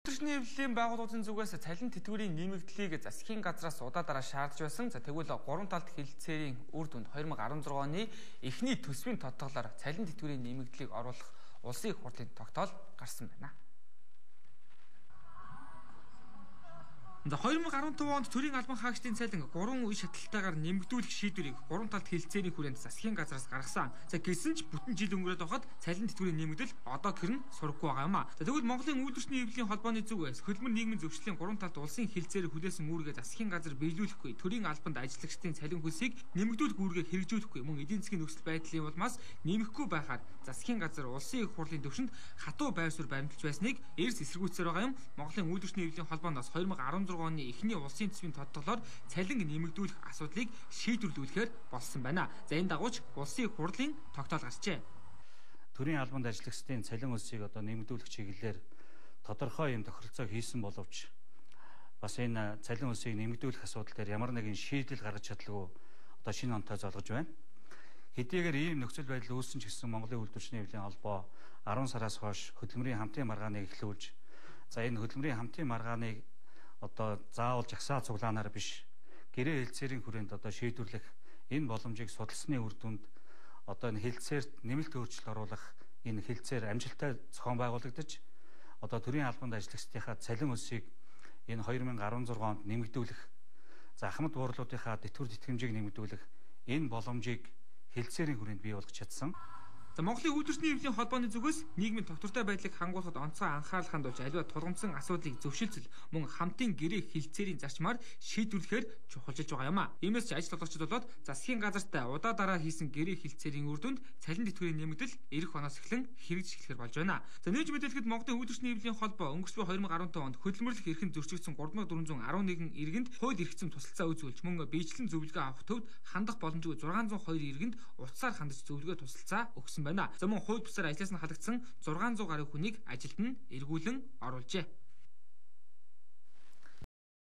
Өдөржиний эвлэлийн байгууллагын зүгээс цалин тэтгэврийн нэмэгдлийг засгийн газраас удаа шаардж байсан. Тэгвэл гурван талт хэлэлцээрийн үр дүнд 2016 оны эхний төсвийн тодголоор цалин тэтгэврийн нэмэгдлийг оруулах улсын их хурлын тогтоол гарсан байна. 2015 онд төрийн албан хаагчдын цалин 3 үе шатлалтаагаар нэмэгдүүлэх шийдвэрийг гурван талт хэлэлцээрийн хүрээнд засгийн газраас гаргасан. Гэсэн ч бүтэн жил өнгөрөөд байхад цалин тэтгэврийн нэмэгдэл одоо гэрн сурахгүй байгаа юм а. Тэгвэл Монголын үйлдвэрчний эвлэлийн холбооны зүгээс хөдөлмөр нийгмийн зөвшөөрлөлийн гурван талт улсын хэлэлцээрээр хүлээсэн үүргээ засгийн газар биелүүлэхгүй, төрийн албанд ажиллагчдын цалин хөлсийг нэмэгдүүлэх үүргээ хэрэгжүүлэхгүй, мөн эдийн засгийн нөхцөл байдлын улмаас нэмэхгүй байхаар засгийн газар улсын их хурлын төвшөнд хатуу байр суурь баримталж байсныг эрс эсэргүүцсээр байгаа юм. Монголын үйлдвэрчний эвлэлийн холбооноос 2016 оны эхний улсын төсвийн тодголоор цалин нэмэгдүүлэх асуудлыг шийдвэрлүүлэхээр болсон байна. За энэ дагууч улсын их хурлын тогтоол гарчээ. Төрийн албанд ажиллагчдын цалин хөлсийг нэмэгдүүлэх чиглэлээр тодорхой юм тохиролцоо хийсэн боловч бас энэ цалин хөлсийг нэмэгдүүлэх асуудал дээр ямар нэгэн шийдэл гаргаж чадлагүй шинэ онтой золгож байна. Хэдийгээр ийм нөхцөл байдал үүссэн ч гэсэн Монголын үйлдвэрчний эвлэлийн холбоо 10 сараас хойш хөдөлмөрийн хамтын маргааныг эхлүүлж, энэ хөдөлмөрийн хамтын маргааныг заавал жагсаа цуглаанаар биш гэрээ хэлэлцээрийн хүрээнд шийдвэрлэх энэ боломжийг судалсны үр дүнд энэ хэлэлцээрт нэмэлт өөрчлөлт оруулах энэ хэлэлцээр амжилттай зохион байгуулагдаж төрийн албанд ажиллагчдынхаа цалин хөлсийг энэ 2016 онд нэмэгдүүлэх, ахмад буурлуудынхаа тэтгэвэр тэтгэмжийг нэмэгдүүлэх энэ боломжийг хэлэлцээрийн хүрээнд бий болгож чадсан. Монголын үйлдвэрчний эвлэлийн холбооны зүгээс нийгмийн тогтвортой байдлыг хангуулахад онцгой анхаарал хандуулж аливаа тулгамдсан асуудлыг зөвшөлдсөл мөн хамтын гэрээ хэлэлцээрийн зарчмаар шийдвэрлэхээр чухалчилж байгаа юм а. Иймээс ч ажил олгогчид болоод засгийн газартай удаа дараа хийсэн гэрээ хэлэлцээрийн үр дүнд цалин тэтгэврийн нэмэгдэл эх оноос эхлэн хэрэгжиж эхлэхээр болж байна. Нээж мэдээлэхэд Монголын үйлдвэрчний эвлэлийн холбоо өнгөрсөн 2015 онд хөдөлмөрлөх эрхэнд зөрчигдсөн 3411 иргэнд хууль эрх зүйн тусалцаа үзүүлж мөн биечлэн зөвлөгөө авах төвд хандах боломжгүй 602 иргэнд утсаар хандаж зөвлөгөө тусалцаа өгсөн байна. Мөн хууль бусаар ажлаас нь халагдсан 600 гаруй хүнийг ажилд нь эргүүлэн оруулжээ.